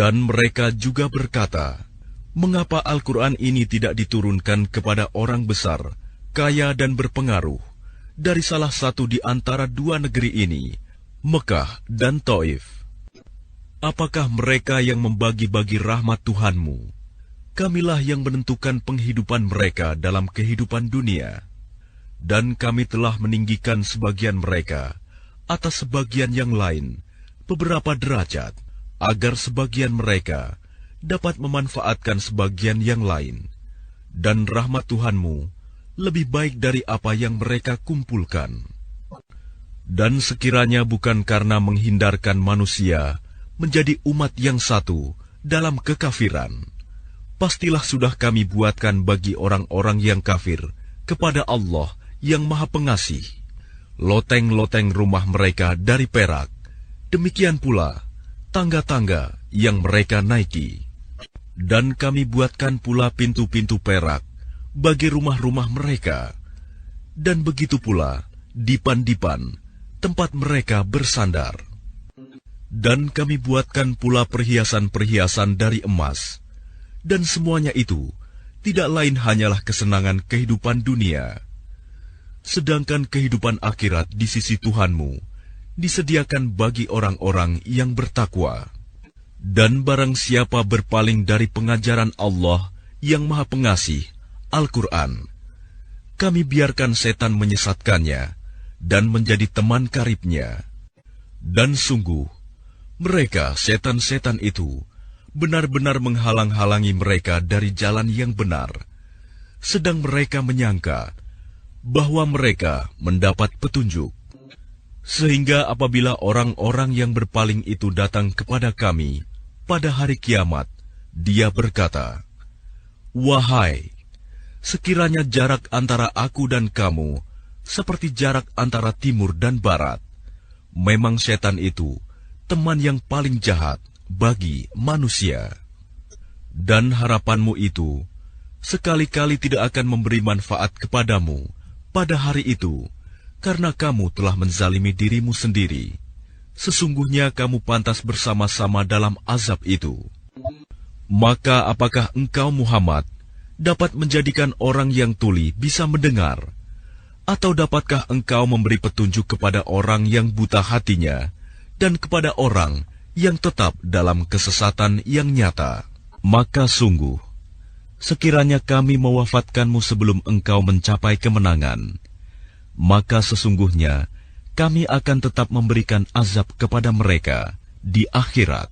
Dan mereka juga berkata, "Mengapa Al-Quran ini tidak diturunkan kepada orang besar, kaya dan berpengaruh, dari salah satu di antara dua negeri ini, Mekah dan Taif? Apakah mereka yang membagi-bagi rahmat Tuhanmu? Kamilah yang menentukan penghidupan mereka dalam kehidupan dunia. Dan kami telah meninggikan sebagian mereka atas sebagian yang lain beberapa derajat, agar sebagian mereka dapat memanfaatkan sebagian yang lain. Dan rahmat Tuhanmu lebih baik dari apa yang mereka kumpulkan. Dan sekiranya bukan karena menghindarkan manusia menjadi umat yang satu dalam kekafiran, pastilah sudah kami buatkan bagi orang-orang yang kafir kepada Allah yang Maha Pengasih loteng-loteng rumah mereka dari perak, demikian pula tangga-tangga yang mereka naiki. Dan kami buatkan pula pintu-pintu perak bagi rumah-rumah mereka, dan begitu pula dipan-dipan tempat mereka bersandar. Dan kami buatkan pula perhiasan-perhiasan dari emas, dan semuanya itu tidak lain hanyalah kesenangan kehidupan dunia. Sedangkan kehidupan akhirat di sisi Tuhanmu disediakan bagi orang-orang yang bertakwa. Dan barang siapa berpaling dari pengajaran Allah yang Maha Pengasih, Al-Quran, kami biarkan setan menyesatkannya dan menjadi teman karibnya. Dan sungguh, mereka setan-setan itu benar-benar menghalang-halangi mereka dari jalan yang benar, sedang mereka menyangka bahwa mereka mendapat petunjuk. Sehingga apabila orang-orang yang berpaling itu datang kepada kami pada hari kiamat, dia berkata, "Wahai, sekiranya jarak antara aku dan kamu seperti jarak antara timur dan barat, memang setan itu teman yang paling jahat bagi manusia. Dan harapanmu itu sekali-kali tidak akan memberi manfaat kepadamu pada hari itu, karena kamu telah menzalimi dirimu sendiri. Sesungguhnya kamu pantas bersama-sama dalam azab itu. Maka apakah engkau Muhammad dapat menjadikan orang yang tuli bisa mendengar? Atau dapatkah engkau memberi petunjuk kepada orang yang buta hatinya dan kepada orang yang tetap dalam kesesatan yang nyata? Maka sungguh, sekiranya kami mewafatkanmu sebelum engkau mencapai kemenangan, maka sesungguhnya kami akan tetap memberikan azab kepada mereka di akhirat.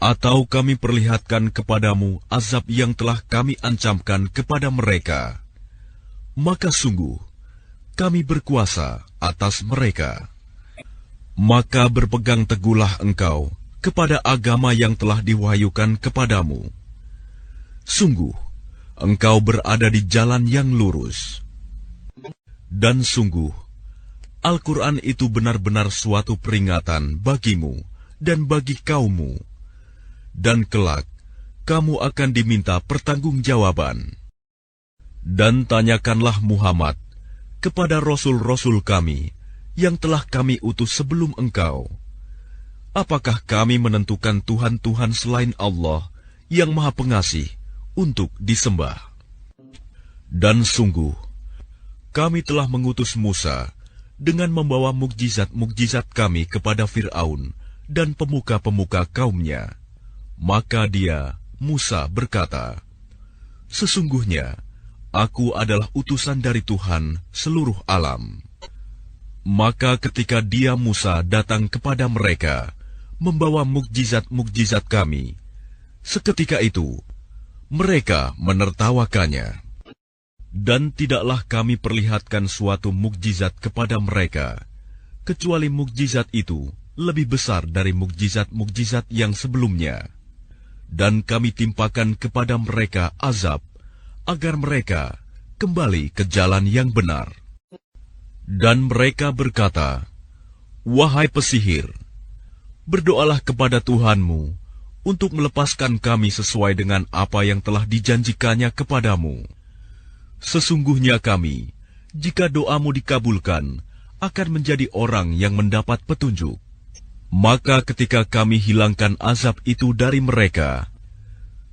Atau kami perlihatkan kepadamu azab yang telah kami ancamkan kepada mereka, maka sungguh kami berkuasa atas mereka. Maka berpegang teguhlah engkau kepada agama yang telah diwahyukan kepadamu. Sungguh, engkau berada di jalan yang lurus. Dan sungguh, Al-Quran itu benar-benar suatu peringatan bagimu dan bagi kaummu. Dan kelak, kamu akan diminta pertanggungjawaban. Dan tanyakanlah Muhammad kepada Rasul-Rasul kami yang telah kami utus sebelum engkau, apakah kami menentukan Tuhan-Tuhan selain Allah yang Maha Pengasih untuk disembah? Dan sungguh, kami telah mengutus Musa dengan membawa mukjizat-mukjizat kami kepada Fir'aun dan pemuka-pemuka kaumnya. Maka dia, Musa, berkata, "Sesungguhnya, aku adalah utusan dari Tuhan seluruh alam." Maka ketika dia, Musa, datang kepada mereka, membawa mukjizat-mukjizat kami, seketika itu, mereka menertawakannya. Dan tidaklah kami perlihatkan suatu mukjizat kepada mereka, kecuali mukjizat itu lebih besar dari mukjizat-mukjizat yang sebelumnya. Dan kami timpakan kepada mereka azab, agar mereka kembali ke jalan yang benar. Dan mereka berkata, "Wahai pesihir, berdoalah kepada Tuhanmu untuk melepaskan kami sesuai dengan apa yang telah dijanjikannya kepadamu. Sesungguhnya kami, jika doamu dikabulkan, akan menjadi orang yang mendapat petunjuk." Maka ketika kami hilangkan azab itu dari mereka,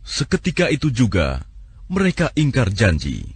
seketika itu juga mereka ingkar janji.